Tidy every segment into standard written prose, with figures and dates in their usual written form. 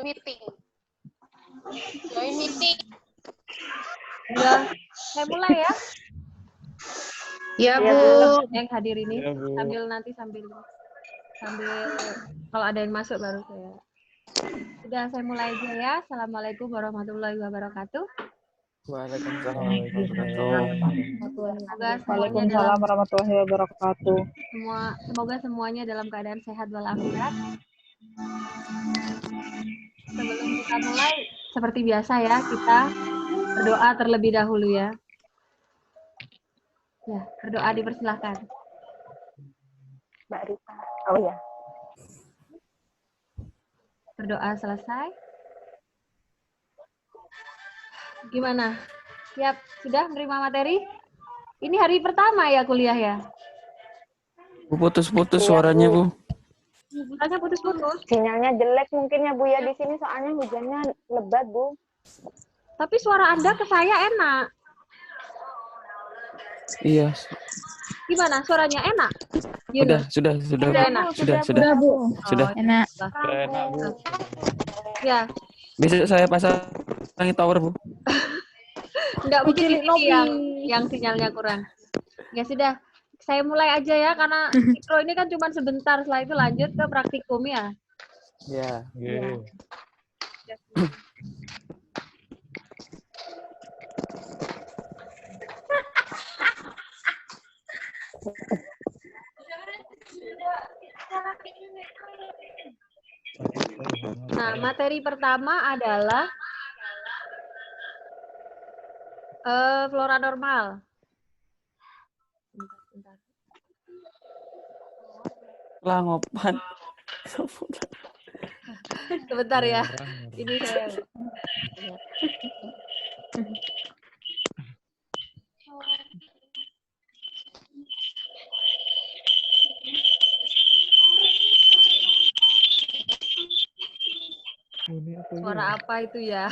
Meeting. Join meeting. Udah, saya mulai ya. Ya, Ya, Bu. yang hadir ini Ya, Bu. sambil kalau ada yang masuk baru saya. Sudah, saya mulai aja ya. Assalamualaikum warahmatullahi wabarakatuh. Waalaikumsalam warahmatullahi wabarakatuh. Semoga semuanya Waalaikumsalam warahmatullahi wabarakatuh. semoga semuanya dalam keadaan sehat walafiat. Sebelum kita mulai, seperti biasa ya, kita berdoa terlebih dahulu ya. Ya, berdoa dipersilahkan. Mbak Rita. Oh ya. Berdoa selesai. Gimana? Siap? Sudah menerima materi? Ini hari pertama ya kuliah ya? Bu, putus-putus Iya, suaranya, Bu. Suaranya putus-putus. Sinyalnya jelek mungkin ya Bu ya di sini soalnya hujannya lebat Bu. Tapi suara Anda ke saya enak. Iya. Gimana? Suaranya enak? Sudah, Yunus? sudah. Sudah enak? Sudah. Bu. Sudah. Enak. Enak, Bu. Ya, Besok saya pasang tower, Bu. enggak mungkin di sini yang sinyalnya kurang. Ya sudah, saya mulai aja ya karena mikro ini kan cuma sebentar, setelah itu lanjut ke praktikum ya. Ya. Ya. Nah, materi pertama adalah flora normal. Bentar. Lah ngopan. Sebentar ya. Ini saya. Suara apa itu ya?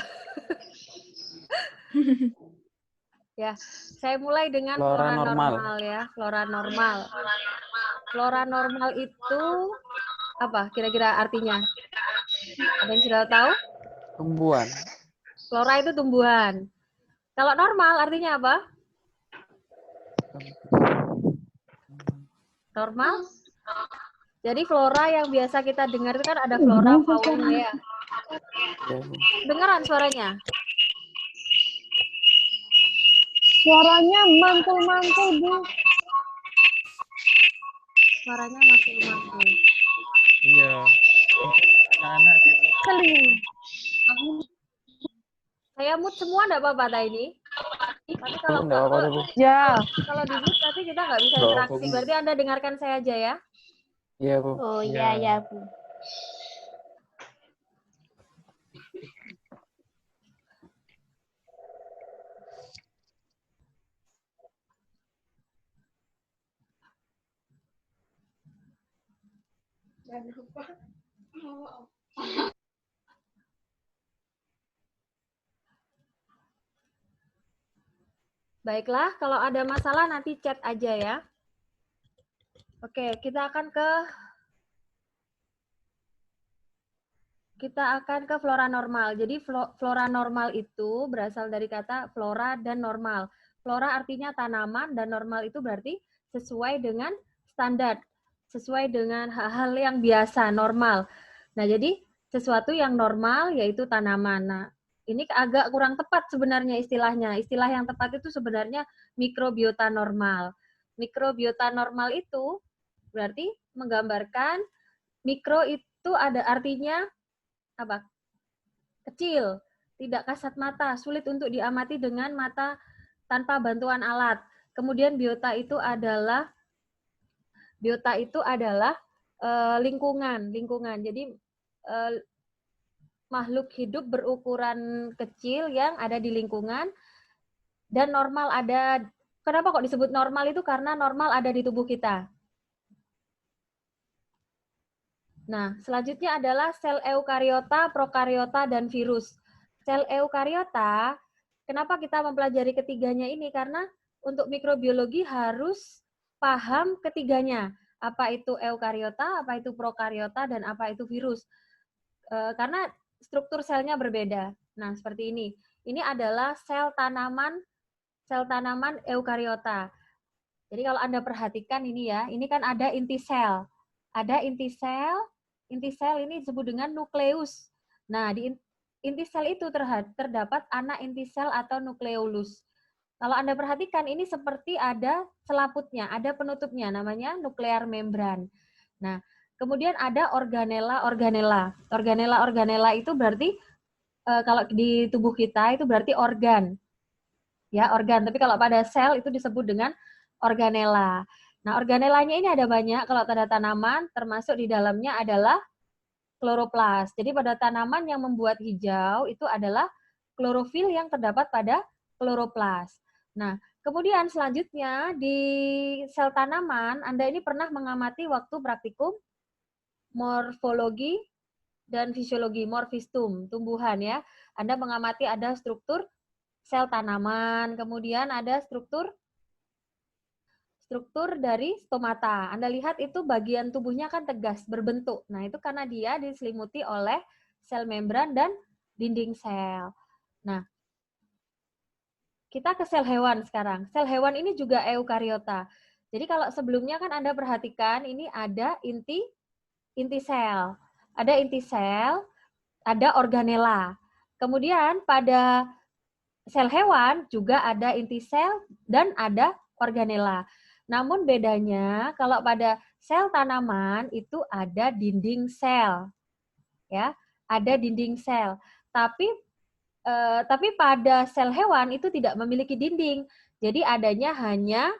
Ya, saya mulai dengan Flora flora normal. normal ya, flora normal. Flora normal itu apa kira-kira artinya? Ada yang sudah tahu? Tumbuhan. Flora itu tumbuhan. Kalau normal artinya apa? Normal? Jadi flora yang biasa kita dengar itu kan ada flora, fauna ya. Ya, Bu. Dengaran suaranya? Suaranya mantul-mantul, Bu. Suaranya mantul-mantul. Iya. Anak-anak di Saya mute semua enggak apa-apa ini? Tapi kalau enggak apa-apa, Bu. Ya. kalau di mute nanti kita nggak bisa Nggak interaksi. apa-apa. Berarti Anda dengarkan saya aja ya. Iya, Bu. Oh iya ya Bu. Baiklah, kalau ada masalah nanti chat aja ya. Oke, kita akan ke flora normal. Jadi flora normal itu berasal dari kata flora dan normal. Flora artinya tanaman dan normal itu berarti sesuai dengan standar, sesuai dengan hal-hal yang biasa, normal. Nah, jadi sesuatu yang normal yaitu tanaman. Nah, ini agak kurang tepat sebenarnya istilahnya. Istilah yang tepat itu sebenarnya mikrobiota normal. Mikrobiota normal itu berarti menggambarkan mikro itu ada artinya apa? Kecil, tidak kasat mata, sulit untuk diamati dengan mata tanpa bantuan alat. Kemudian biota itu adalah lingkungan. Jadi makhluk hidup berukuran kecil yang ada di lingkungan dan normal ada. Kenapa kok disebut normal itu? Karena normal ada di tubuh kita. Nah, selanjutnya adalah sel eukariota, prokariota, dan virus. Sel eukariota, kenapa kita mempelajari ketiganya ini? Karena untuk mikrobiologi harus paham ketiganya. apa itu eukariota, apa itu prokariota, dan apa itu virus. Karena struktur selnya berbeda. Nah, seperti ini. Ini adalah sel tanaman eukariota. Jadi kalau Anda perhatikan ini ya, ini kan ada inti sel. Ada inti sel ini disebut dengan nukleus. Nah, di inti sel itu terdapat anak inti sel atau nukleolus. Kalau Anda perhatikan ini seperti ada selaputnya, ada penutupnya, namanya nuklear membran. Nah, kemudian ada organela. Organela itu berarti kalau di tubuh kita itu berarti organ. Ya, organ. Tapi kalau pada sel itu disebut dengan organela. Nah, organelanya ini ada banyak kalau pada tanaman, termasuk di dalamnya adalah kloroplas. Jadi pada tanaman yang membuat hijau itu adalah klorofil yang terdapat pada kloroplas. Nah, kemudian selanjutnya di sel tanaman, Anda ini pernah mengamati waktu praktikum morfologi dan fisiologi, morfistum, tumbuhan ya. Anda mengamati ada struktur sel tanaman, kemudian ada struktur dari stomata. Anda lihat itu bagian tubuhnya kan tegas, berbentuk. Nah, itu karena dia diselimuti oleh sel membran dan dinding sel. Nah, kita ke sel hewan sekarang. Sel hewan ini juga eukariota. Jadi kalau sebelumnya kan Anda perhatikan ini ada inti sel. Ada inti sel, ada organela. Kemudian pada sel hewan juga ada inti sel dan ada organela. Namun bedanya kalau pada sel tanaman itu ada dinding sel. Ya, ada dinding sel. Tapi pada sel hewan itu tidak memiliki dinding. Jadi adanya hanya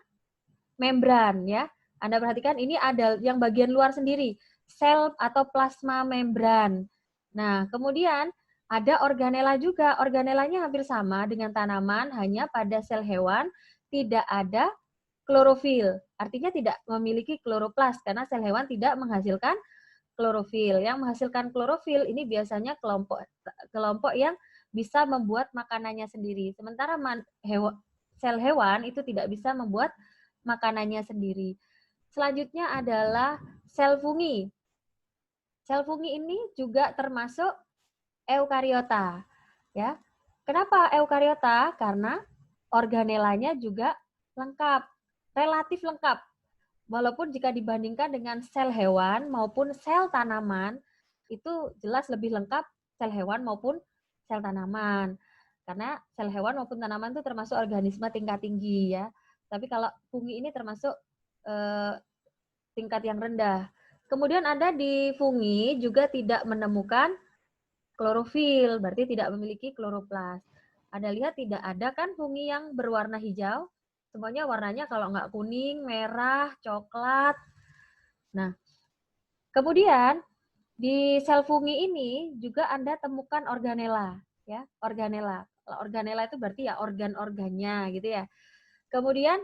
membran ya. Anda perhatikan ini ada yang bagian luar sendiri, sel atau plasma membran. Nah, kemudian ada organela juga. Organelanya hampir sama dengan tanaman, hanya pada sel hewan tidak ada klorofil. Artinya tidak memiliki kloroplas karena sel hewan tidak menghasilkan klorofil. Yang menghasilkan klorofil ini biasanya kelompok yang bisa membuat makanannya sendiri. Sementara sel hewan itu tidak bisa membuat makanannya sendiri. Selanjutnya adalah sel fungi. Sel fungi ini juga termasuk eukariota. Ya. Kenapa eukariota? Karena organelanya juga lengkap, relatif lengkap. Walaupun jika dibandingkan dengan sel hewan maupun sel tanaman, itu jelas lebih lengkap sel hewan maupun sel tanaman. Karena sel hewan maupun tanaman itu termasuk organisme tingkat tinggi ya. Tapi kalau fungi ini termasuk tingkat yang rendah. Kemudian ada di fungi juga tidak menemukan klorofil, berarti tidak memiliki kloroplas. Anda lihat tidak ada kan fungi yang berwarna hijau? Semuanya warnanya kalau nggak kuning, merah, coklat. Nah, kemudian di sel fungi ini juga Anda temukan organela, ya, organela. Organela itu berarti ya organ-organnya gitu ya. Kemudian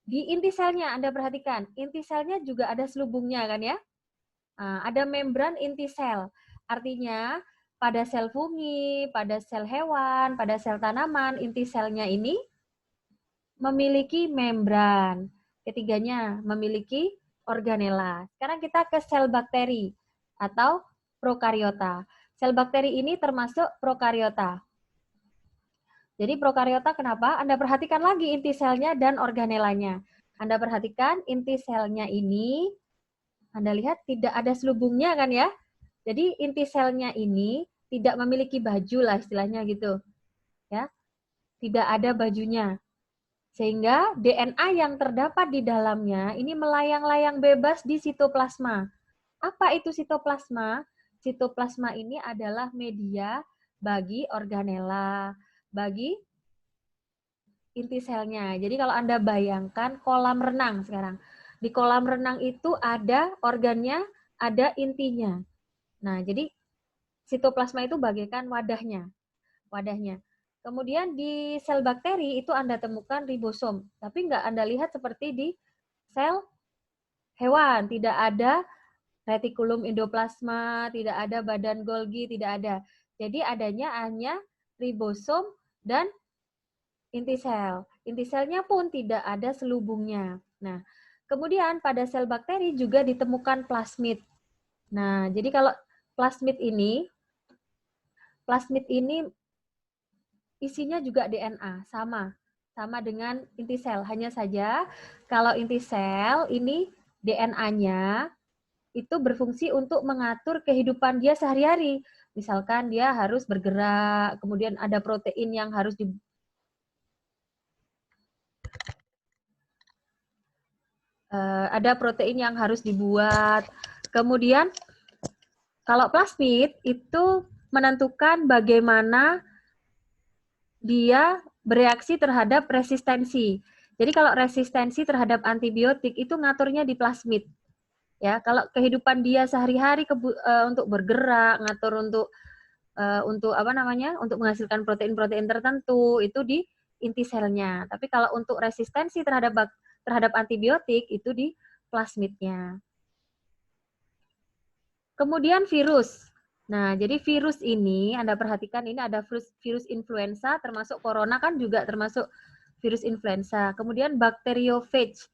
di inti selnya Anda perhatikan, inti selnya juga ada selubungnya kan ya. Nah, ada membran inti sel. Artinya pada sel fungi, pada sel hewan, pada sel tanaman, inti selnya ini memiliki membran. Ketiganya memiliki organela. Sekarang kita ke sel bakteri atau prokariota. Sel bakteri ini termasuk prokariota. Jadi prokariota kenapa? Anda perhatikan lagi inti selnya dan organelanya. Anda perhatikan inti selnya ini, Anda lihat tidak ada selubungnya kan ya? Jadi inti selnya ini tidak memiliki baju lah istilahnya gitu. Ya. Tidak ada bajunya. Sehingga DNA yang terdapat di dalamnya ini melayang-layang bebas di sitoplasma. Apa itu sitoplasma? Sitoplasma ini adalah media bagi organela, bagi inti selnya. Jadi kalau Anda bayangkan kolam renang sekarang. Di kolam renang itu ada organnya, ada intinya. Nah, jadi sitoplasma itu bagaikan wadahnya. Kemudian di sel bakteri itu Anda temukan ribosom. Tapi nggak Anda lihat seperti di sel hewan. Tidak ada retikulum endoplasma, tidak ada badan Golgi, tidak ada. Jadi adanya hanya ribosom dan inti sel. Inti selnya pun tidak ada selubungnya. Nah, Kemudian pada sel bakteri juga ditemukan plasmid. Nah, jadi kalau plasmid ini isinya juga DNA, sama dengan inti sel. Hanya saja kalau inti sel ini DNA-nya itu berfungsi untuk mengatur kehidupan dia sehari-hari. Misalkan dia harus bergerak, kemudian ada protein yang harus dibuat. Kemudian kalau plasmid itu menentukan bagaimana dia bereaksi terhadap resistensi. Jadi kalau resistensi terhadap antibiotik itu ngaturnya di plasmid. Ya, kalau kehidupan dia sehari-hari untuk bergerak, ngatur untuk menghasilkan protein-protein tertentu itu di inti selnya. Tapi kalau untuk resistensi terhadap antibiotik itu di plasmidnya. Kemudian virus. Nah, jadi virus ini Anda perhatikan ini ada virus influenza termasuk corona kan juga termasuk virus influenza. Kemudian bakteriofage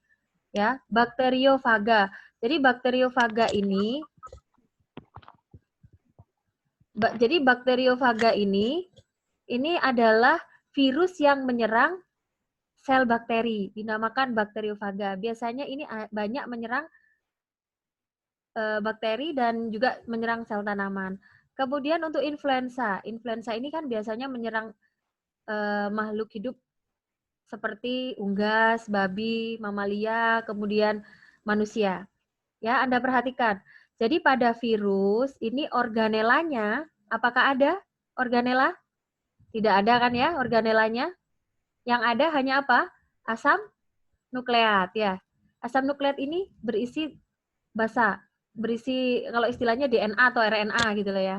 ya, bakteriofaga. Jadi bakteriofaga ini adalah virus yang menyerang sel bakteri, dinamakan bakteriofaga. Biasanya ini banyak menyerang bakteri dan juga menyerang sel tanaman. Kemudian untuk influenza ini kan biasanya menyerang makhluk hidup seperti unggas, babi, mamalia, kemudian manusia. Ya, Anda perhatikan. Jadi pada virus ini organelanya, apakah ada organela? Tidak ada kan ya organelanya? Yang ada hanya apa? Asam nukleat ya. Asam nukleat ini berisi basa, berisi kalau istilahnya DNA atau RNA gitu loh ya.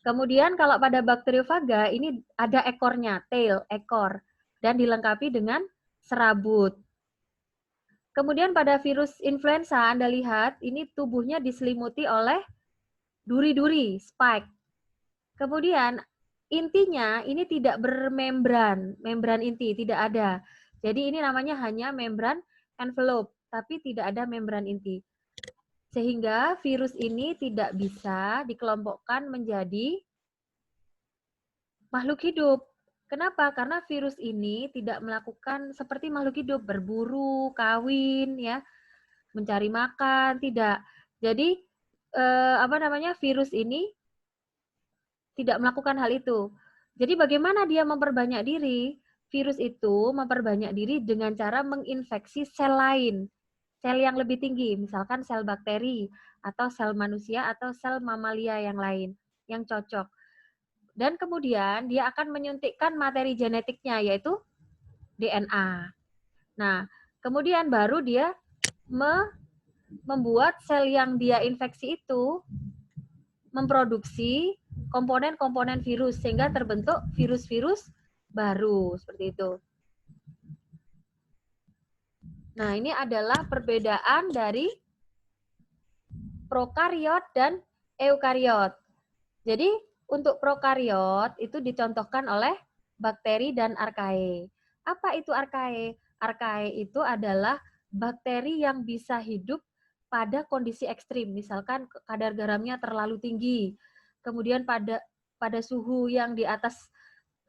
Kemudian kalau pada bakteriofaga ini ada ekornya, tail, ekor, dan dilengkapi dengan serabut. Kemudian pada virus influenza, Anda lihat ini tubuhnya diselimuti oleh duri-duri, spike. Kemudian intinya ini tidak bermembran, membran inti tidak ada. Jadi ini namanya hanya membran envelope, tapi tidak ada membran inti. Sehingga virus ini tidak bisa dikelompokkan menjadi makhluk hidup. Kenapa? Karena virus ini tidak melakukan seperti makhluk hidup, berburu, kawin, ya, mencari makan, tidak. Jadi virus ini tidak melakukan hal itu. Jadi bagaimana dia memperbanyak diri? Virus itu memperbanyak diri dengan cara menginfeksi sel lain, sel yang lebih tinggi, misalkan sel bakteri atau sel manusia atau sel mamalia yang lain yang cocok. Dan kemudian dia akan menyuntikkan materi genetiknya, yaitu DNA. Nah, kemudian baru dia membuat sel yang dia infeksi itu memproduksi komponen-komponen virus, sehingga terbentuk virus-virus baru, seperti itu. Nah, ini adalah perbedaan dari prokariot dan eukariot. Jadi, untuk prokariot itu dicontohkan oleh bakteri dan archaea. Apa itu archaea? Archaea itu adalah bakteri yang bisa hidup pada kondisi ekstrim, misalkan kadar garamnya terlalu tinggi, kemudian pada suhu yang di atas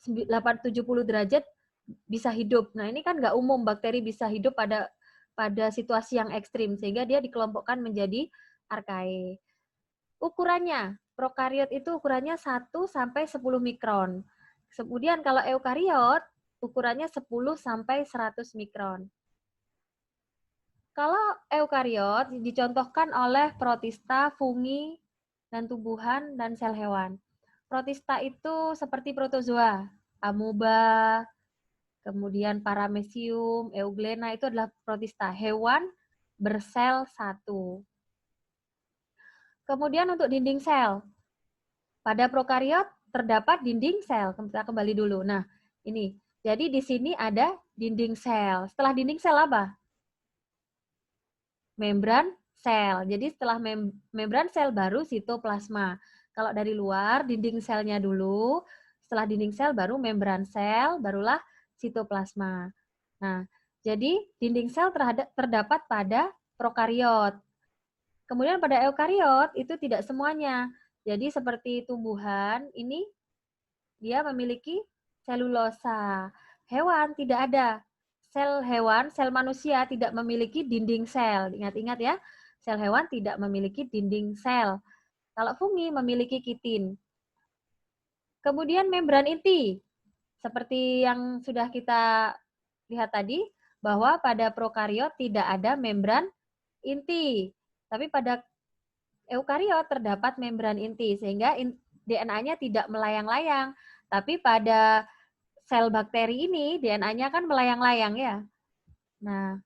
70 derajat bisa hidup. Nah, ini kan nggak umum bakteri bisa hidup pada situasi yang ekstrim, sehingga dia dikelompokkan menjadi archaea. Ukurannya, prokariot itu ukurannya 1 sampai 10 mikron. Kemudian kalau eukariot, ukurannya 10 sampai 100 mikron. Kalau eukariot dicontohkan oleh protista, fungi, dan tumbuhan, dan sel hewan. Protista itu seperti protozoa, amoeba, kemudian paramecium, euglena itu adalah protista, hewan bersel satu. Kemudian untuk dinding sel, pada prokariot terdapat dinding sel. Kita kembali dulu. Nah, ini. Jadi di sini ada dinding sel. Setelah dinding sel apa? Membran sel. Jadi setelah membran sel baru sitoplasma. Kalau dari luar dinding selnya dulu, setelah dinding sel baru membran sel, barulah sitoplasma. Nah, Jadi dinding sel terdapat pada prokariot. Kemudian pada eukariot itu tidak semuanya. Jadi seperti tumbuhan, ini dia memiliki selulosa. Hewan tidak ada. Sel hewan, sel manusia tidak memiliki dinding sel. Ingat-ingat ya, sel hewan tidak memiliki dinding sel. Kalau fungi memiliki kitin. Kemudian membran inti. Seperti yang sudah kita lihat tadi, bahwa pada prokariot tidak ada membran inti. Tapi pada eukariot terdapat membran inti, sehingga DNA-nya tidak melayang-layang. Tapi pada sel bakteri ini, DNA-nya kan melayang-layang ya. Nah,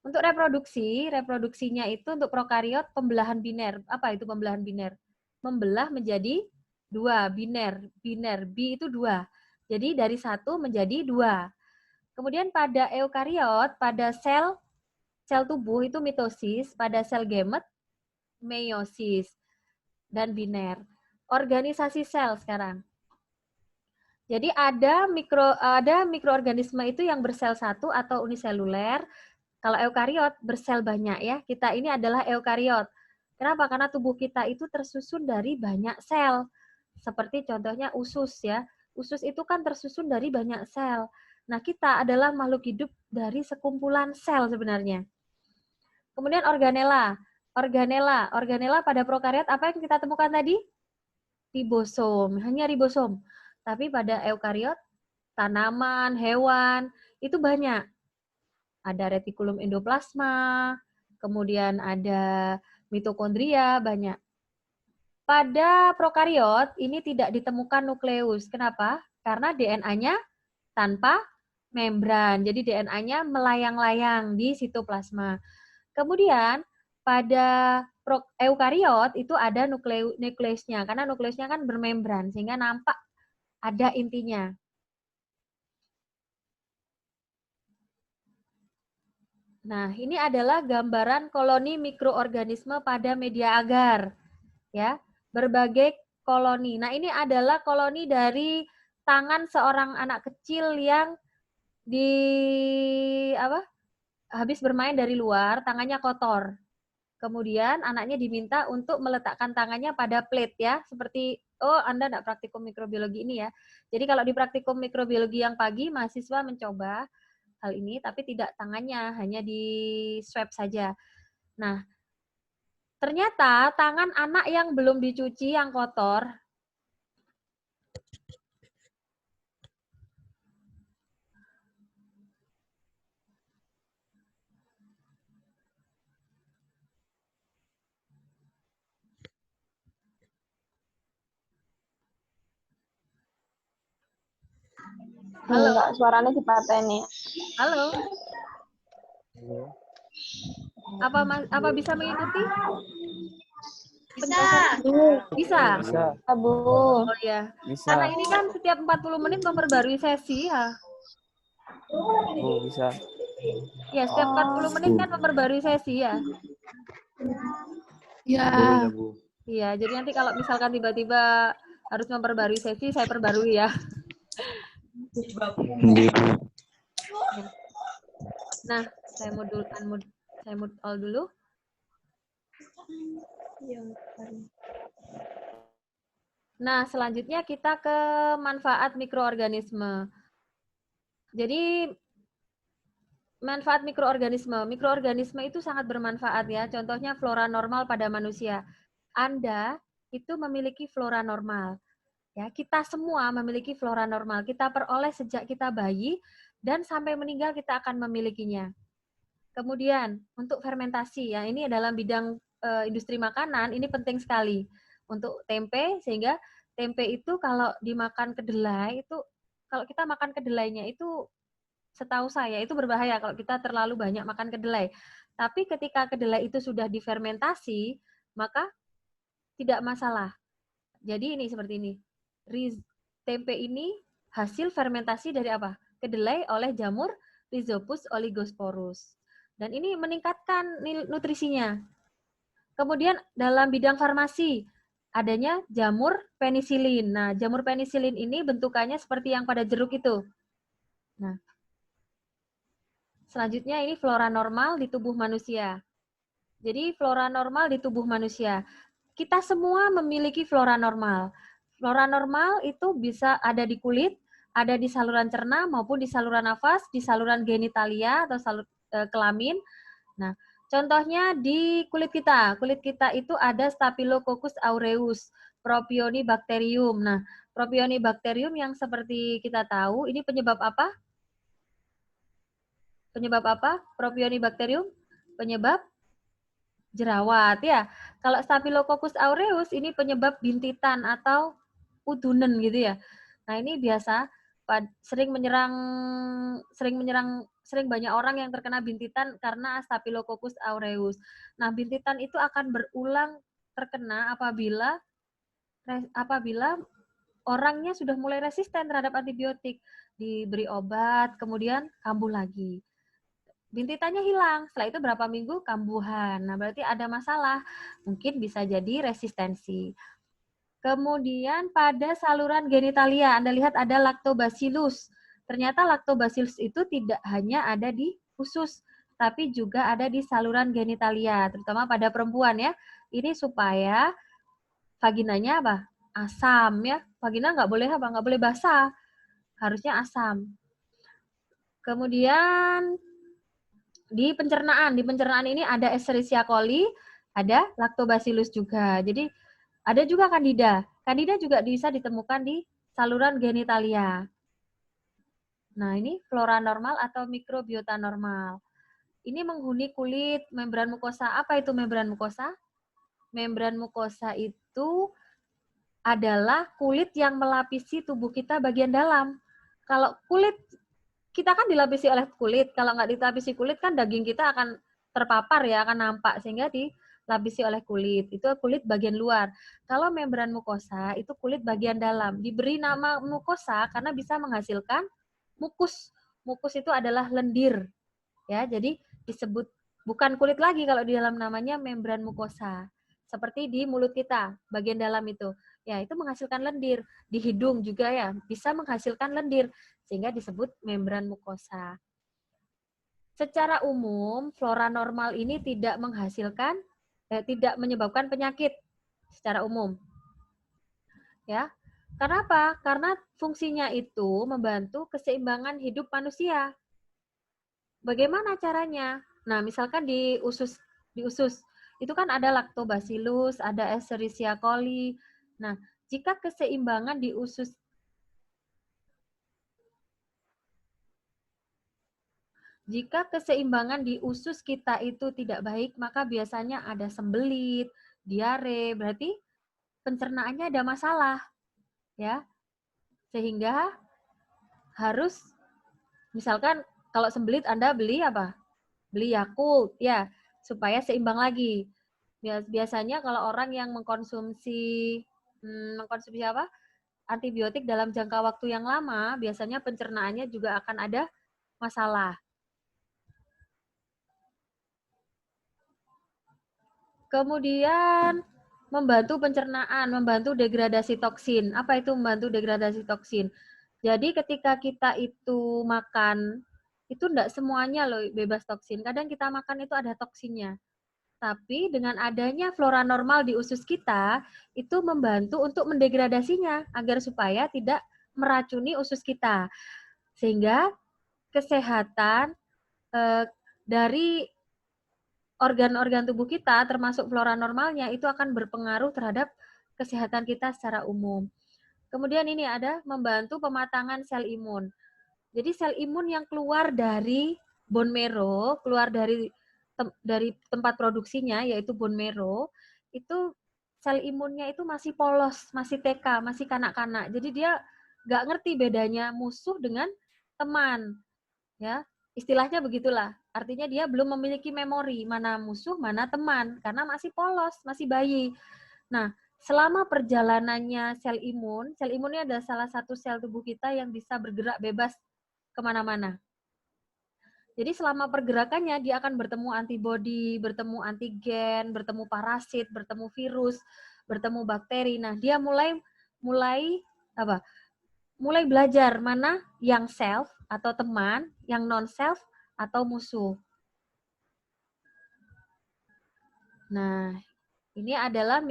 untuk reproduksinya itu untuk prokariot pembelahan biner. Apa itu pembelahan biner? Membelah menjadi 2, biner. B itu 2. Jadi dari 1 menjadi 2. Kemudian pada eukariot, pada sel tubuh itu mitosis, pada sel gamet meiosis dan biner. Organisasi sel sekarang. Jadi ada mikroorganisme itu yang bersel satu atau uniseluler. Kalau eukariot bersel banyak ya. Kita ini adalah eukariot. Kenapa? Karena tubuh kita itu tersusun dari banyak sel. Seperti contohnya usus ya. Usus itu kan tersusun dari banyak sel. Nah, kita adalah makhluk hidup dari sekumpulan sel sebenarnya. Kemudian organela. Organela pada prokariot apa yang kita temukan tadi? Ribosom, hanya ribosom. Tapi pada eukariot, tanaman, hewan, itu banyak. Ada retikulum endoplasma, kemudian ada mitokondria, banyak. Pada prokariot, ini tidak ditemukan nukleus. Kenapa? Karena DNA-nya tanpa membran. Jadi DNA-nya melayang-layang di sitoplasma. Kemudian pada eukariot itu ada nukleusnya, karena nukleusnya kan bermembran, sehingga nampak ada intinya. Nah, ini adalah gambaran koloni mikroorganisme pada media agar. Ya, berbagai koloni. Nah, ini adalah koloni dari tangan seorang anak kecil yang habis bermain dari luar, tangannya kotor. Kemudian anaknya diminta untuk meletakkan tangannya pada plate ya, seperti Anda tidak praktikum mikrobiologi ini ya. Jadi kalau di praktikum mikrobiologi yang pagi, mahasiswa mencoba hal ini, tapi tidak tangannya, hanya di swab saja. Nah, ternyata tangan anak yang belum dicuci, yang kotor, Halo. Enggak, suaranya dipateni. halo. Apa bisa mengikuti? Bisa. Bisa. Bisa. Bu. Oh ya. Bisa. Karena ini kan setiap 40 menit memperbarui sesi ya. Bu, bisa. Ya, setiap 40 menit kan memperbarui sesi ya. Ya. Iya, jadi nanti kalau misalkan tiba-tiba harus memperbarui sesi, saya perbarui ya. Nah, saya mute all dulu. Nah, selanjutnya kita ke manfaat mikroorganisme. Jadi, manfaat mikroorganisme. Mikroorganisme itu sangat bermanfaat ya. Contohnya flora normal pada manusia. Anda itu memiliki flora normal. Ya, kita semua memiliki flora normal. Kita peroleh sejak kita bayi dan sampai meninggal kita akan memilikinya. Kemudian untuk fermentasi, ya ini dalam bidang industri makanan ini penting sekali untuk tempe, sehingga tempe itu kalau dimakan kedelai itu, kalau kita makan kedelainya itu setahu saya itu berbahaya kalau kita terlalu banyak makan kedelai. Tapi ketika kedelai itu sudah difermentasi, maka tidak masalah. Jadi ini seperti ini. Tempe ini hasil fermentasi dari apa? Kedelai oleh jamur Rhizopus oligosporus. Dan ini meningkatkan nutrisinya. Kemudian dalam bidang farmasi, adanya jamur penisilin. Nah, jamur penisilin ini bentukannya seperti yang pada jeruk itu. Nah, Selanjutnya ini flora normal di tubuh manusia. Jadi flora normal di tubuh manusia. Kita semua memiliki flora normal. Flora normal itu bisa ada di kulit, ada di saluran cerna maupun di saluran nafas, di saluran genitalia atau kelamin. Nah, contohnya di kulit kita. Kulit kita itu ada Staphylococcus aureus, Propionibacterium. Nah, Propionibacterium yang seperti kita tahu, ini penyebab apa? Penyebab apa? Propionibacterium? Penyebab jerawat ya. Kalau Staphylococcus aureus ini penyebab bintitan atau udunen gitu ya. Nah, ini biasa sering banyak orang yang terkena bintitan karena Staphylococcus aureus. Nah, bintitan itu akan berulang terkena apabila orangnya sudah mulai resisten terhadap antibiotik, diberi obat, kemudian kambuh lagi. Bintitannya hilang, setelah itu berapa minggu kambuhan. Nah, berarti ada masalah, mungkin bisa jadi resistensi. Kemudian pada saluran genitalia, Anda lihat ada lactobacillus. Ternyata lactobacillus itu tidak hanya ada di usus, tapi juga ada di saluran genitalia, terutama pada perempuan ya. Ini supaya vaginanya apa? Asam ya. Vagina nggak boleh apa? Nggak boleh basah. Harusnya asam. Kemudian di pencernaan ini ada Escherichia coli, ada lactobacillus juga. Jadi ada juga Candida. Candida juga bisa ditemukan di saluran genitalia. Nah, ini flora normal atau mikrobiota normal. Ini menghuni kulit, membran mukosa. Apa itu membran mukosa? Membran mukosa itu adalah kulit yang melapisi tubuh kita bagian dalam. Kalau kulit, kita kan dilapisi oleh kulit. Kalau nggak dilapisi kulit, kan daging kita akan terpapar ya, akan nampak. Sehingga dilapisi oleh kulit. Itu kulit bagian luar. Kalau membran mukosa, itu kulit bagian dalam. Diberi nama mukosa karena bisa menghasilkan mukus. Mukus itu adalah lendir. Ya, jadi disebut bukan kulit lagi kalau di dalam namanya membran mukosa. Seperti di mulut kita, bagian dalam itu. Ya, itu menghasilkan lendir. Di hidung juga ya, bisa menghasilkan lendir. Sehingga disebut membran mukosa. Secara umum, flora normal ini tidak menyebabkan penyakit secara umum. Ya. Karena apa? Karena fungsinya itu membantu keseimbangan hidup manusia. Bagaimana caranya? Nah, misalkan di usus itu kan ada lactobacillus, ada Escherichia coli. Nah, jika keseimbangan di usus kita itu tidak baik, maka biasanya ada sembelit, diare, berarti pencernaannya ada masalah. Ya. Sehingga harus misalkan kalau sembelit Anda beli apa? Beli Yakult ya, supaya seimbang lagi. Biasanya kalau orang yang mengkonsumsi apa? Antibiotik dalam jangka waktu yang lama, biasanya pencernaannya juga akan ada masalah. Kemudian membantu pencernaan, membantu degradasi toksin. Apa itu membantu degradasi toksin? Jadi ketika kita itu makan, itu enggak semuanya loh bebas toksin. Kadang kita makan itu ada toksinnya. Tapi dengan adanya flora normal di usus kita, itu membantu untuk mendegradasinya agar supaya tidak meracuni usus kita. Sehingga kesehatan dari organ-organ tubuh kita, termasuk flora normalnya, itu akan berpengaruh terhadap kesehatan kita secara umum. Kemudian ini ada membantu pematangan sel imun. Jadi sel imun yang keluar dari bone marrow, keluar dari tempat produksinya, yaitu bone marrow, itu sel imunnya itu masih polos, masih TK, masih kanak-kanak. Jadi dia nggak ngerti bedanya musuh dengan teman. Ya, istilahnya begitulah. Artinya dia belum memiliki memori mana musuh, mana teman, karena masih polos, masih bayi. Nah, selama perjalanannya sel imunnya adalah salah satu sel tubuh kita yang bisa bergerak bebas kemana-mana. Jadi selama pergerakannya dia akan bertemu antibodi, bertemu antigen, bertemu parasit, bertemu virus, bertemu bakteri. Nah, dia mulai belajar mana yang self atau teman, yang non self, atau musuh. Nah, ini adalah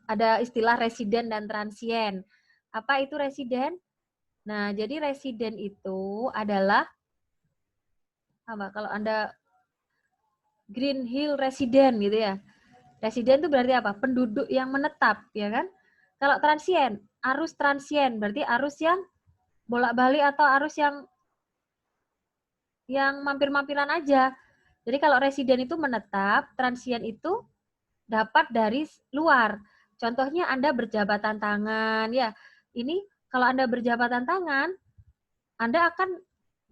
ada istilah residen dan transien. Apa itu residen? Nah, jadi residen itu adalah apa? Kalau Anda Green Hill resident gitu ya. Residen itu berarti apa? Penduduk yang menetap, ya kan? Kalau transien, arus transien berarti arus yang bolak-balik atau arus yang mampir-mampiran aja. Jadi kalau residen itu menetap, transien itu dapat dari luar. Contohnya Anda berjabatan tangan, ya. Ini kalau Anda berjabatan tangan, Anda akan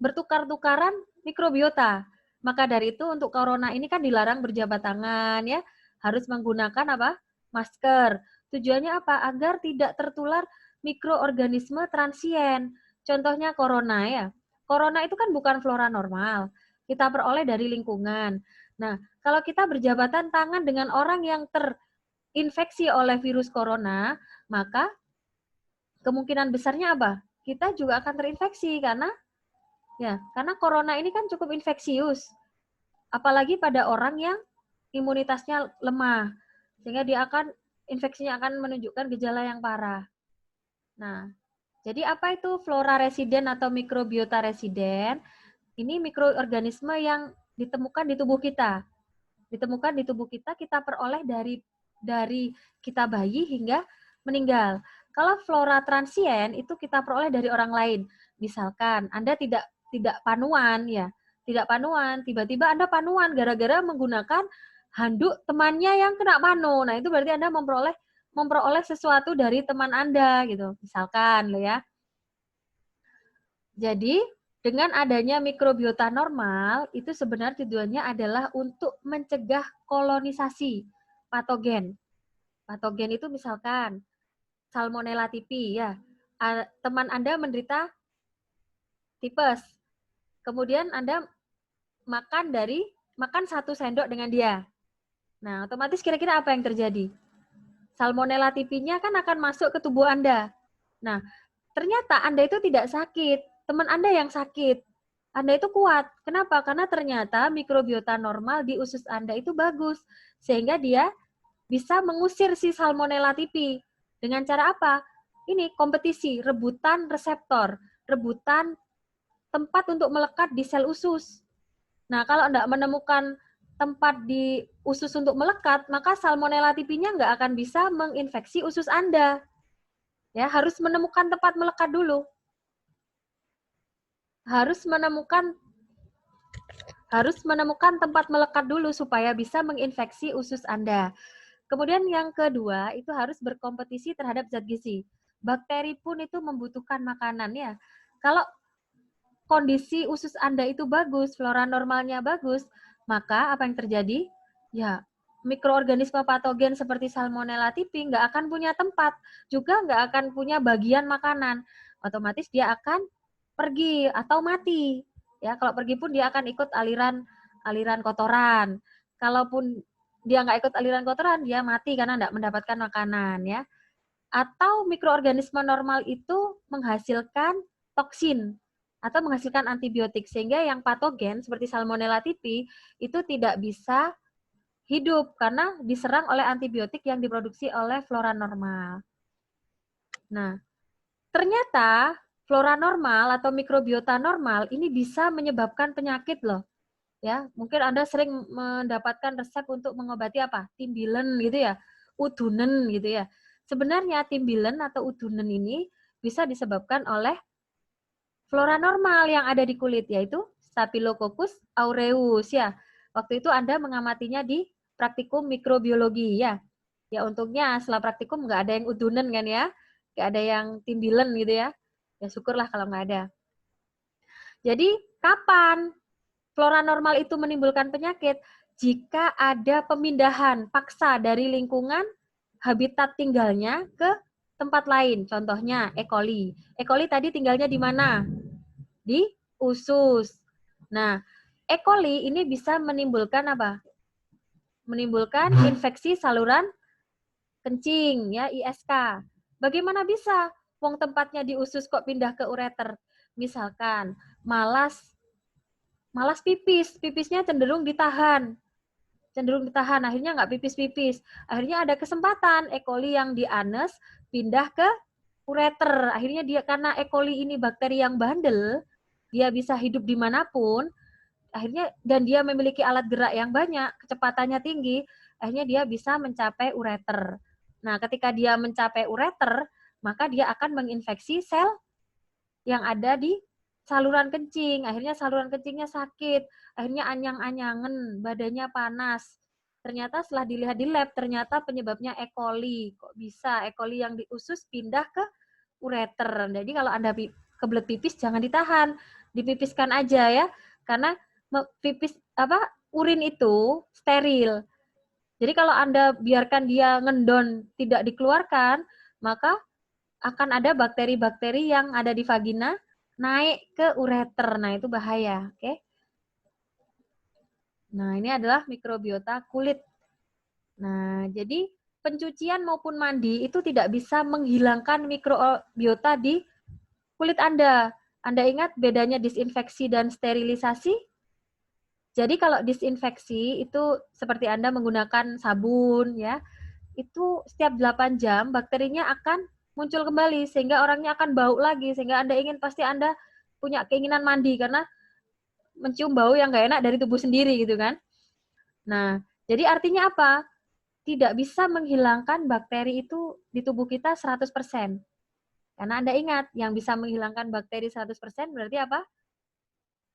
bertukar-tukaran mikrobiota. Maka dari itu untuk corona ini kan dilarang berjabat tangan, ya. Harus menggunakan apa? Masker. Tujuannya apa? Agar tidak tertular mikroorganisme transien. Contohnya corona, ya. Corona itu kan bukan flora normal. Kita peroleh dari lingkungan. Nah, kalau kita berjabatan tangan dengan orang yang terinfeksi oleh virus corona, maka kemungkinan besarnya apa? Kita juga akan terinfeksi karena corona ini kan cukup infeksius. Apalagi pada orang yang imunitasnya lemah. Sehingga infeksinya akan menunjukkan gejala yang parah. Nah, jadi apa itu flora residen atau mikrobiota residen? Ini mikroorganisme yang ditemukan di tubuh kita. Ditemukan di tubuh kita, kita peroleh dari kita bayi hingga meninggal. Kalau flora transien itu kita peroleh dari orang lain. Misalkan Anda tidak panuan, ya, tidak panuan, tiba-tiba Anda panuan gara-gara menggunakan handuk temannya yang kena panu. Nah, itu berarti Anda memperoleh sesuatu dari teman Anda gitu. Misalkan lo ya. Jadi, dengan adanya mikrobiota normal, itu sebenarnya tujuannya adalah untuk mencegah kolonisasi patogen. Patogen itu misalkan Salmonella typhi, ya. Teman Anda menderita tipes. Kemudian Anda makan 1 sendok dengan dia. Nah, otomatis kira-kira apa yang terjadi? Salmonella typhi-nya kan akan masuk ke tubuh Anda. Nah, ternyata Anda itu tidak sakit. Teman Anda yang sakit. Anda itu kuat. Kenapa? Karena ternyata mikrobiota normal di usus Anda itu bagus. Sehingga dia bisa mengusir si Salmonella typhi. Dengan cara apa? Ini kompetisi, rebutan reseptor, rebutan tempat untuk melekat di sel usus. Nah, kalau Anda menemukan tempat di usus untuk melekat, maka Salmonella typhi-nya nggak akan bisa menginfeksi usus Anda. Ya, harus menemukan tempat melekat dulu. Harus menemukan tempat melekat dulu supaya bisa menginfeksi usus Anda. Kemudian yang kedua, itu harus berkompetisi terhadap zat gizi. Bakteri pun itu membutuhkan makanan, ya. Kalau kondisi usus Anda itu bagus, flora normalnya bagus, maka apa yang terjadi? Ya, mikroorganisme patogen seperti Salmonella typhi nggak akan punya tempat, juga nggak akan punya bagian makanan. Otomatis dia akan pergi atau mati. Ya, kalau pergi pun dia akan ikut aliran kotoran. Kalaupun dia nggak ikut aliran kotoran, dia mati karena nggak mendapatkan makanan, ya. Atau mikroorganisme normal itu menghasilkan toksin atau menghasilkan antibiotik, sehingga yang patogen seperti Salmonella typhi itu tidak bisa hidup karena diserang oleh antibiotik yang diproduksi oleh flora normal. Nah, ternyata flora normal atau mikrobiota normal ini bisa menyebabkan penyakit loh. Ya, mungkin Anda sering mendapatkan resep untuk mengobati apa? Timbilen gitu ya, udunen gitu ya. Sebenarnya timbilen atau udunen ini bisa disebabkan oleh flora normal yang ada di kulit, yaitu Staphylococcus aureus ya. Waktu itu Anda mengamatinya di praktikum mikrobiologi ya. Ya untungnya setelah praktikum nggak ada yang udunen kan ya, nggak ada yang timbilen gitu ya. Ya syukurlah kalau nggak ada. Jadi kapan flora normal itu menimbulkan penyakit? Jika ada pemindahan paksa dari lingkungan habitat tinggalnya ke tempat lain. Contohnya E. coli. E. coli tadi tinggalnya di mana? Di usus. Nah, E. coli ini bisa menimbulkan apa? Menimbulkan infeksi saluran kencing, ya, ISK. Bagaimana bisa? Wong tempatnya di usus kok pindah ke ureter? Misalkan malas malas pipis, pipisnya cenderung ditahan, akhirnya nggak pipis-pipis. Akhirnya ada kesempatan E. coli yang di anus pindah ke ureter. Akhirnya dia, karena E. coli ini bakteri yang bandel, dia bisa hidup dimanapun, akhirnya, dan dia memiliki alat gerak yang banyak, kecepatannya tinggi, akhirnya dia bisa mencapai ureter. Nah, ketika dia mencapai ureter, maka dia akan menginfeksi sel yang ada di saluran kencing. Akhirnya saluran kencingnya sakit, akhirnya anyang-anyangan, badannya panas. Ternyata setelah dilihat di lab, ternyata penyebabnya E. coli. Kok bisa E. coli yang di usus pindah ke ureter? Jadi kalau Anda kebelet pipis, jangan ditahan, dipipiskan aja ya. Karena urin itu steril. Jadi kalau Anda biarkan dia ngendon tidak dikeluarkan, maka akan ada bakteri-bakteri yang ada di vagina naik ke ureter. Nah, itu bahaya, oke? Nah, ini adalah mikrobiota kulit. Nah, jadi pencucian maupun mandi itu tidak bisa menghilangkan mikrobiota di kulit Anda. Anda ingat bedanya disinfeksi dan sterilisasi? Jadi kalau disinfeksi itu seperti Anda menggunakan sabun ya, itu setiap 8 jam bakterinya akan muncul kembali sehingga orangnya akan bau lagi, sehingga Anda pasti Anda punya keinginan mandi karena mencium bau yang nggak enak dari tubuh sendiri gitu kan. Nah, jadi artinya apa? Tidak bisa menghilangkan bakteri itu di tubuh kita 100%. Karena Anda ingat, yang bisa menghilangkan bakteri 100% berarti apa?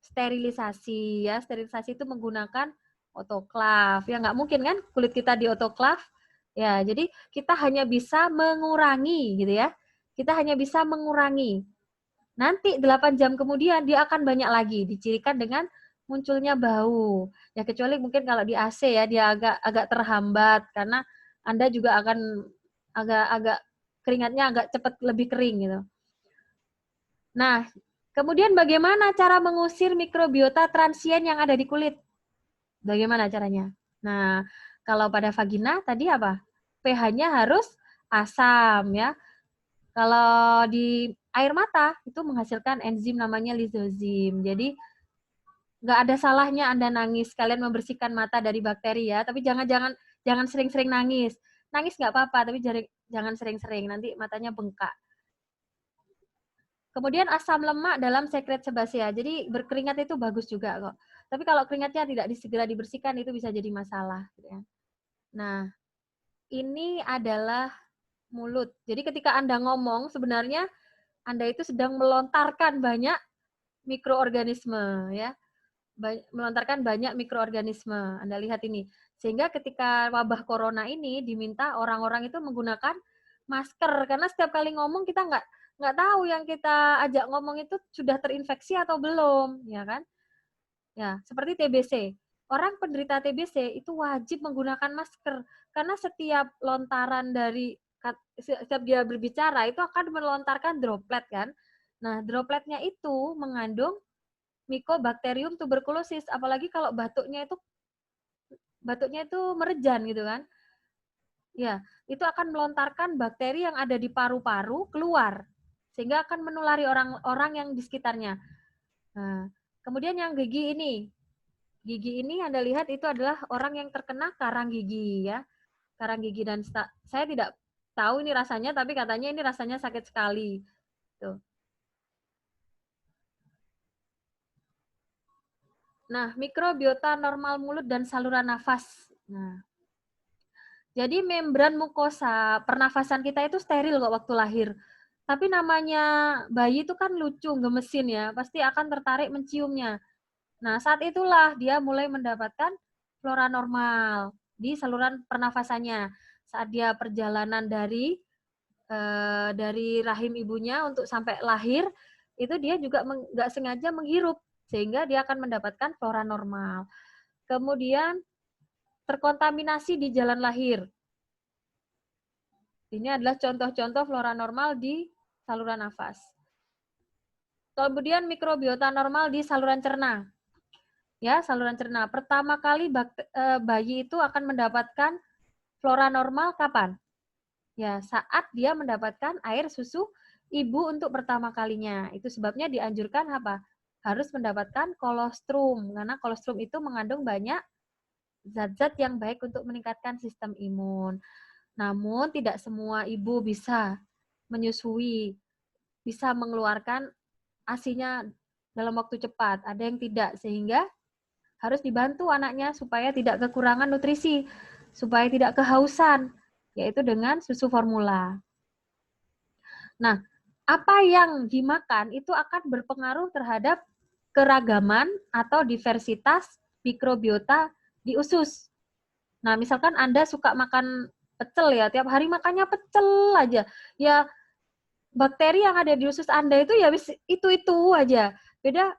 Sterilisasi ya. Sterilisasi itu menggunakan otoklav. Ya nggak mungkin kan kulit kita di otoklav. Ya, jadi kita hanya bisa mengurangi gitu ya. Kita hanya bisa mengurangi. Nanti 8 jam kemudian dia akan banyak lagi, dicirikan dengan munculnya bau. Ya kecuali mungkin kalau di AC ya dia agak terhambat karena Anda juga akan agak keringatnya agak cepat lebih kering gitu. Nah, kemudian bagaimana cara mengusir mikrobiota transien yang ada di kulit? Bagaimana caranya? Nah, kalau pada vagina tadi apa? pH-nya harus asam ya. Kalau di air mata itu menghasilkan enzim namanya lizozim. Jadi nggak ada salahnya Anda nangis, kalian membersihkan mata dari bakteri ya. Tapi jangan sering-sering nangis. Nangis nggak apa-apa, tapi jangan sering-sering, nanti matanya bengkak. Kemudian asam lemak dalam sekret sebasea. Jadi berkeringat itu bagus juga kok. Tapi kalau keringatnya tidak segera dibersihkan itu bisa jadi masalah. Nah, ini adalah mulut. Jadi ketika Anda ngomong, sebenarnya Anda itu sedang melontarkan banyak mikroorganisme ya. Melontarkan banyak mikroorganisme. Anda lihat ini. Sehingga ketika wabah corona ini diminta orang-orang itu menggunakan masker karena setiap kali ngomong kita nggak tahu yang kita ajak ngomong itu sudah terinfeksi atau belum, ya kan? Ya, seperti TBC. Orang penderita TBC itu wajib menggunakan masker karena setiap lontaran dari setiap dia berbicara itu akan melontarkan droplet kan. Nah, dropletnya itu mengandung Mycobacterium tuberculosis, apalagi kalau batuknya itu merejan gitu kan. Ya, itu akan melontarkan bakteri yang ada di paru-paru keluar sehingga akan menulari orang-orang yang di sekitarnya. Nah, kemudian yang gigi ini Anda lihat itu adalah orang yang terkena karang gigi ya. Karang gigi dan saya tidak tahu ini rasanya, tapi katanya ini rasanya sakit sekali. Tuh. Nah, mikrobiota normal mulut dan saluran nafas. Nah, jadi membran mukosa pernafasan kita itu steril kok waktu lahir. Tapi namanya bayi itu kan lucu, gemesin ya, pasti akan tertarik menciumnya. Nah, saat itulah dia mulai mendapatkan flora normal di saluran pernafasannya. Saat dia perjalanan dari rahim ibunya untuk sampai lahir, itu dia juga nggak sengaja menghirup, sehingga dia akan mendapatkan flora normal. Kemudian terkontaminasi di jalan lahir. Ini adalah contoh-contoh flora normal di saluran nafas. Kemudian mikrobiota normal di saluran cerna. Ya, saluran cerna. Pertama kali bayi itu akan mendapatkan flora normal kapan? Ya, saat dia mendapatkan air susu ibu untuk pertama kalinya. Itu sebabnya dianjurkan apa? harus mendapatkan kolostrum, karena kolostrum itu mengandung banyak zat-zat yang baik untuk meningkatkan sistem imun. Namun tidak semua ibu bisa menyusui, bisa mengeluarkan ASI-nya dalam waktu cepat. Ada yang tidak, sehingga harus dibantu anaknya supaya tidak kekurangan nutrisi, supaya tidak kehausan, yaitu dengan susu formula. Nah, apa yang dimakan itu akan berpengaruh terhadap keragaman atau diversitas mikrobiota di usus. Nah, misalkan Anda suka makan pecel ya, tiap hari makannya pecel aja. Ya, bakteri yang ada di usus Anda itu ya itu aja. Beda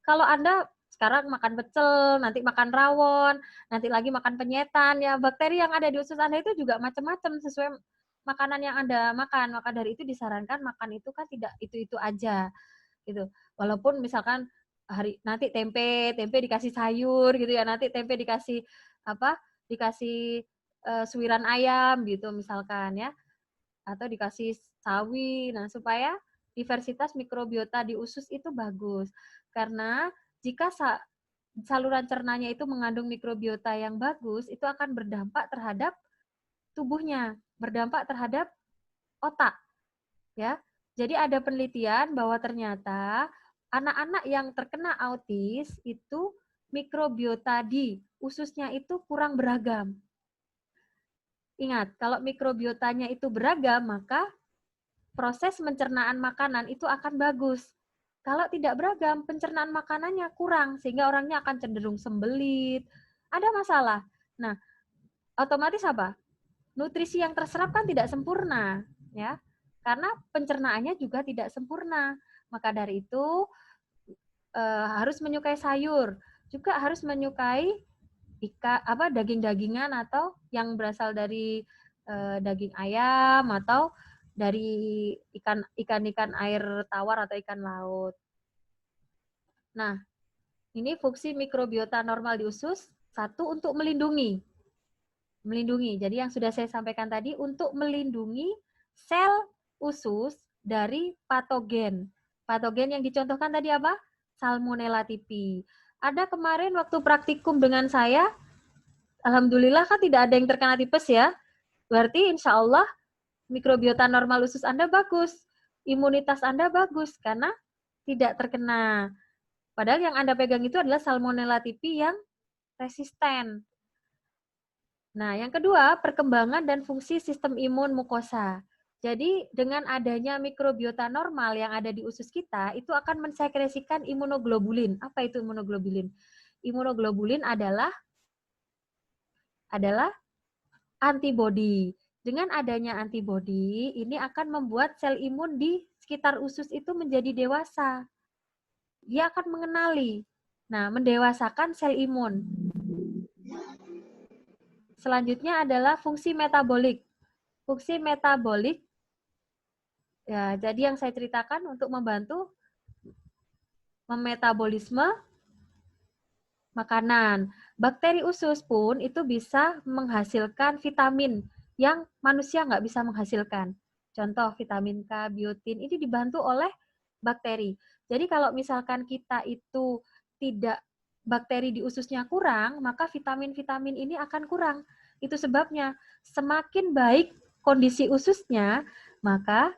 kalau Anda sekarang makan pecel, nanti makan rawon, nanti lagi makan penyetan, ya bakteri yang ada di usus Anda itu juga macam-macam sesuai makanan yang Anda makan. Maka dari itu disarankan makan itu kan tidak itu-itu aja gitu. Walaupun misalkan nanti tempe dikasih sayur gitu ya, nanti tempe dikasih apa? Dikasih suiran ayam gitu misalkan ya. Atau dikasih sawi. Nah, supaya diversitas mikrobiota di usus itu bagus. Karena jika saluran cernanya itu mengandung mikrobiota yang bagus, itu akan berdampak terhadap tubuhnya, berdampak terhadap otak. Ya. Jadi ada penelitian bahwa ternyata anak-anak yang terkena autis itu mikrobiota di ususnya itu kurang beragam. Ingat, kalau mikrobiotanya itu beragam, maka proses pencernaan makanan itu akan bagus. Kalau tidak beragam, pencernaan makanannya kurang, sehingga orangnya akan cenderung sembelit. Ada masalah. Nah, otomatis apa? Nutrisi yang terserap kan tidak sempurna, ya. Karena pencernaannya juga tidak sempurna. Maka dari itu harus menyukai sayur, juga harus menyukai daging-dagingan atau yang berasal dari daging ayam atau dari ikan air tawar atau ikan laut. Nah, ini fungsi mikrobiota normal di usus. Satu, untuk melindungi. Jadi yang sudah saya sampaikan tadi, untuk melindungi sel usus dari patogen. Patogen yang dicontohkan tadi apa? Salmonella typhi. Ada kemarin waktu praktikum dengan saya, alhamdulillah kan tidak ada yang terkena tipes ya. Berarti insya Allah mikrobiota normal usus Anda bagus. Imunitas Anda bagus karena tidak terkena. Padahal yang Anda pegang itu adalah Salmonella typhi yang resisten. Nah, yang kedua, perkembangan dan fungsi sistem imun mukosa. Jadi, dengan adanya mikrobiota normal yang ada di usus kita, itu akan mensekresikan imunoglobulin. Apa itu imunoglobulin? Imunoglobulin adalah antibodi. Dengan adanya antibodi, ini akan membuat sel imun di sekitar usus itu menjadi dewasa. Dia akan mengenali. Nah, mendewasakan sel imun. Selanjutnya adalah fungsi metabolik. Fungsi metabolik, ya, jadi yang saya ceritakan untuk membantu memetabolisme makanan. Bakteri usus pun itu bisa menghasilkan vitamin yang manusia nggak bisa menghasilkan. Contoh vitamin K, biotin, ini dibantu oleh bakteri. Jadi kalau misalkan kita itu tidak bakteri di ususnya kurang, maka vitamin-vitamin ini akan kurang. Itu sebabnya semakin baik kondisi ususnya, maka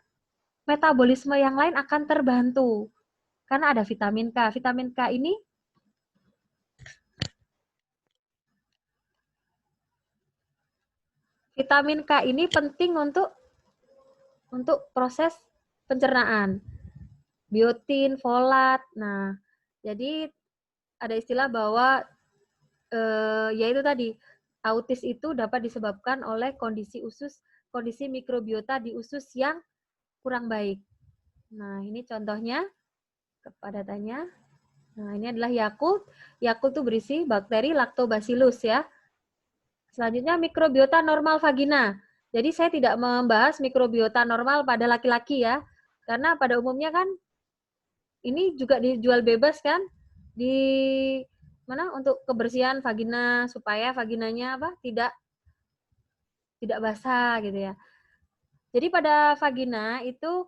metabolisme yang lain akan terbantu. Karena ada vitamin K. Vitamin K ini penting untuk proses pencernaan. Biotin, folat. Nah, jadi ada istilah bahwa yaitu tadi autis itu dapat disebabkan oleh kondisi mikrobiota di usus yang kurang baik. Nah, ini contohnya kepadatannya. Nah, ini adalah Yakult. Yakult itu berisi bakteri Lactobacillus ya. Selanjutnya mikrobiota normal vagina. Jadi saya tidak membahas mikrobiota normal pada laki-laki ya. Karena pada umumnya kan ini juga dijual bebas kan di mana untuk kebersihan vagina supaya vaginanya tidak basah gitu ya. Jadi pada vagina itu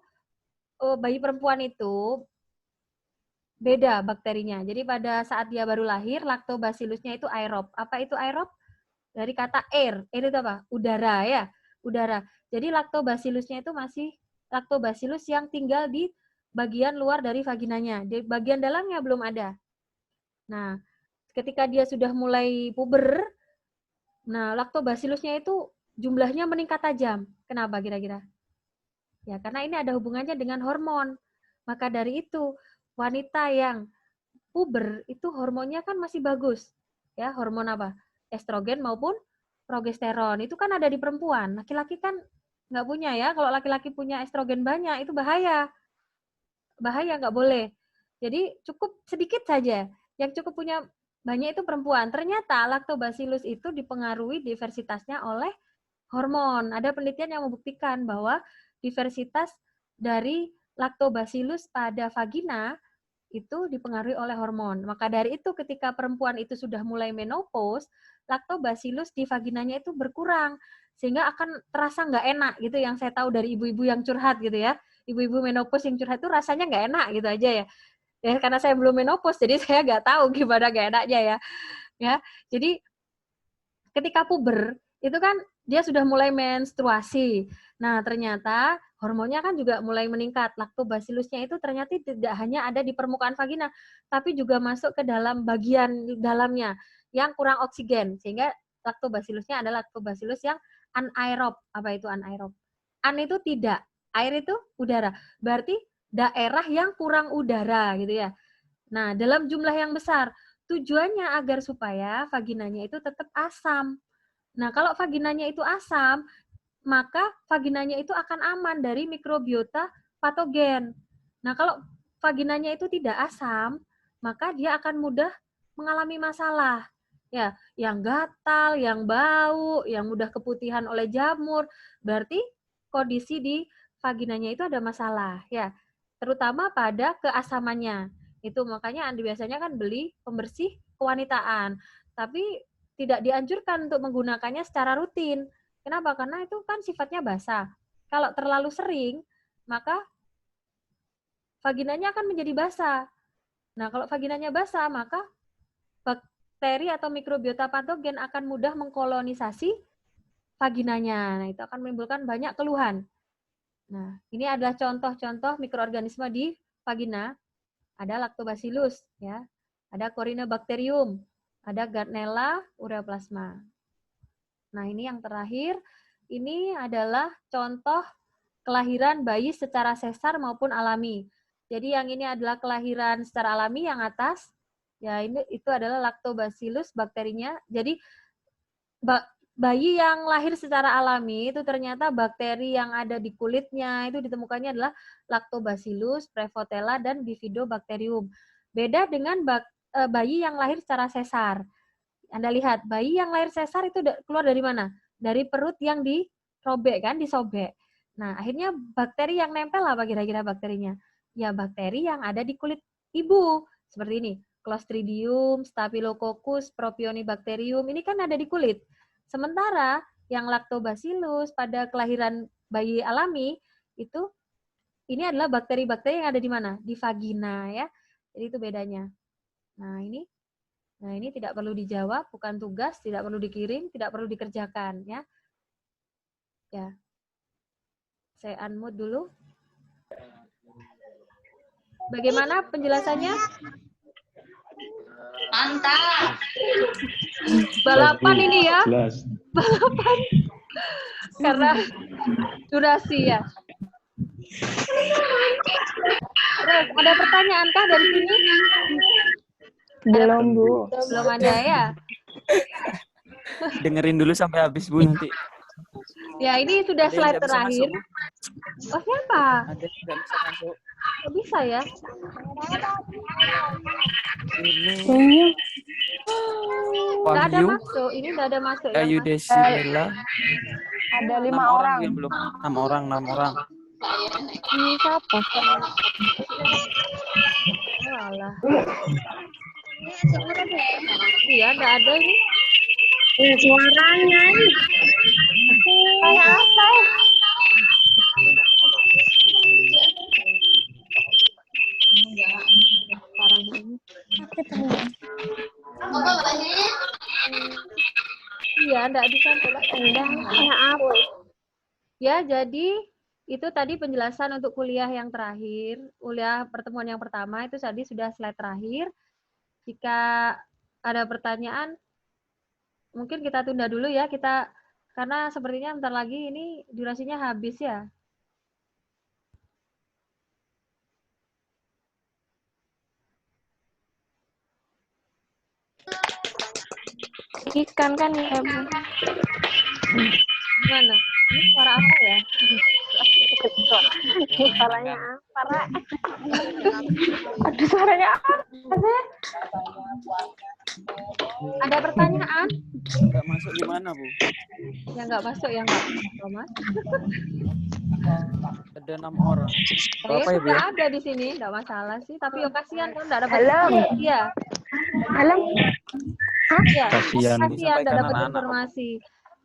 bayi perempuan itu beda bakterinya. Jadi pada saat dia baru lahir, lactobacillusnya itu aerob. Apa itu aerob? Dari kata air. Air itu apa? Udara ya, udara. Jadi lactobacillusnya itu masih lactobacillus yang tinggal di bagian luar dari vaginanya. Di bagian dalamnya belum ada. Nah, ketika dia sudah mulai puber, nah lactobacillusnya itu jumlahnya meningkat tajam. Kenapa kira-kira? Ya, karena ini ada hubungannya dengan hormon. Maka dari itu, wanita yang puber itu hormonnya kan masih bagus. Ya, hormon apa? Estrogen maupun progesteron. Itu kan ada di perempuan. Laki-laki kan nggak punya ya. Kalau laki-laki punya estrogen banyak, itu bahaya. Bahaya, nggak boleh. Jadi cukup sedikit saja. Yang cukup punya banyak itu perempuan. Ternyata lactobacillus itu dipengaruhi diversitasnya oleh hormon. Ada penelitian yang membuktikan bahwa diversitas dari lactobacillus pada vagina itu dipengaruhi oleh hormon. Maka dari itu ketika perempuan itu sudah mulai menopause, lactobacillus di vaginanya itu berkurang. Sehingga akan terasa nggak enak gitu yang saya tahu dari ibu-ibu yang curhat gitu ya. Ibu-ibu menopause yang curhat itu rasanya nggak enak gitu aja ya. Ya karena saya belum menopause, jadi saya nggak tahu gimana nggak enaknya ya. Ya, jadi ketika puber itu kan dia sudah mulai menstruasi. Nah, ternyata hormonnya kan juga mulai meningkat. Lactobacillusnya itu ternyata tidak hanya ada di permukaan vagina, tapi juga masuk ke dalam bagian dalamnya yang kurang oksigen. Sehingga lactobacillusnya adalah lactobacillus yang anaerob. Apa itu anaerob? An itu tidak, air itu udara. Berarti daerah yang kurang udara gitu ya. Nah, dalam jumlah yang besar. Tujuannya agar supaya vaginanya itu tetap asam. Nah, kalau vaginanya itu asam, maka vaginanya itu akan aman dari mikrobiota patogen. Nah, kalau vaginanya itu tidak asam, maka dia akan mudah mengalami masalah. Ya, yang gatal, yang bau, yang mudah keputihan oleh jamur, berarti kondisi di vaginanya itu ada masalah, ya. Terutama pada keasamannya. Itu makanya Anda biasanya kan beli pembersih kewanitaan, tapi tidak dianjurkan untuk menggunakannya secara rutin. Kenapa? Karena itu kan sifatnya basah. Kalau terlalu sering, maka vaginanya akan menjadi basah. Nah, kalau vaginanya basah, maka bakteri atau mikrobiota patogen akan mudah mengkolonisasi vaginanya. Nah, itu akan menimbulkan banyak keluhan. Nah, ini adalah contoh-contoh mikroorganisme di vagina. Ada lactobacillus, ya, ada corynebacterium, ada Gardnerella ureaplasma. Nah, ini yang terakhir, ini adalah contoh kelahiran bayi secara sesar maupun alami. Jadi yang ini adalah kelahiran secara alami yang atas, ya ini itu adalah lactobacillus bakterinya. Jadi bayi yang lahir secara alami itu ternyata bakteri yang ada di kulitnya itu ditemukannya adalah Lactobacillus, Prevotella, dan Bifidobacterium. Beda dengan bayi yang lahir secara sesar. Anda lihat, bayi yang lahir sesar itu keluar dari mana? Dari perut yang dirobek kan, disobek. Nah, akhirnya bakteri yang nempel apa kira-kira bakterinya? Ya, bakteri yang ada di kulit ibu. Seperti ini, Clostridium, Staphylococcus, Propionibacterium, ini kan ada di kulit. Sementara yang lactobacillus pada kelahiran bayi alami itu ini adalah bakteri-bakteri yang ada di mana? Di vagina ya. Jadi itu bedanya. Nah, ini tidak perlu dijawab, bukan tugas, tidak perlu dikirim, tidak perlu dikerjakan ya. Ya. Saya unmute dulu. Bagaimana penjelasannya? Mantap. Balapan ini ya. Jelas. Balapan. Karena durasi ya. Terus ada pertanyaan kah dari sini? Belum, Bu. Belum ada ya? Dengerin dulu sampai habis, Bu, nanti. Ya, ini sudah Ada yang slide nggak bisa terakhir. masuk, Bu. Oh, siapa? Ada yang nggak bisa masuk. Kok bisa ya? Ini Nggak ada Wahyu, masuk. Ini nggak ada masuk. Yang Ayu masuk. Desimela. Ada 6 5 orang orang. yang belum. 6 orang, 6 orang. Ini siapa? Oh, alah. Ini suara deh. Iya, nggak ada ini. Suaranya ini. Kayak apa ya? Sekarang enggak bisa coba? Maaf. Ya, jadi itu tadi penjelasan untuk kuliah yang terakhir, kuliah pertemuan yang pertama itu tadi sudah slide terakhir. Jika ada pertanyaan, mungkin kita tunda dulu ya, karena sepertinya bentar lagi ini durasinya habis ya. Ikan kan ya, Bu. Gimana? Ini suara apa ya? Suaranya apa, Ra? Aduh, suaranya apa sih? Ada pertanyaan? Nggak masuk gimana, Bu? Yang nggak masuk, yang nggak Mas. Ada 6 orang. Berapa ya, Bu? Nggak ada di sini, nggak masalah sih. Tapi ya kasihan kan nggak dapat. Halo. Iya. Halo. Iya. Kasihan. Kasihan nggak Disampaikan dapat anak-anak. informasi.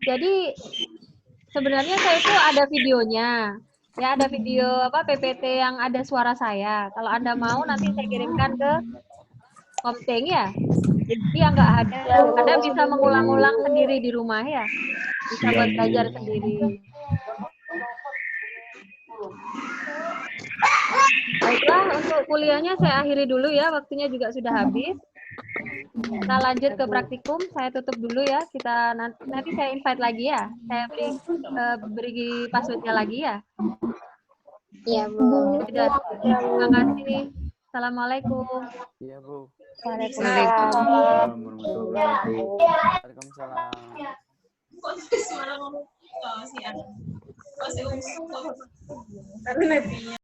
Jadi sebenarnya saya itu ada videonya. Ya, ada video PPT yang ada suara saya. Kalau Anda mau nanti saya kirimkan ke Komteng ya. Jadi yang nggak ada, Anda bisa mengulang-ulang sendiri di rumah ya. Bisa buat belajar sendiri. Baiklah, untuk kuliahnya saya akhiri dulu ya. Waktunya juga sudah habis. Kita lanjut ke praktikum. Saya tutup dulu ya. Kita nanti saya invite lagi ya. Saya beri passwordnya lagi ya. Iya, Bu. Sudah. Terima kasih. Assalamualaikum. Iya, Bu. Waalaikumsalam. Waalaikumsalam. Waalaikumsalam.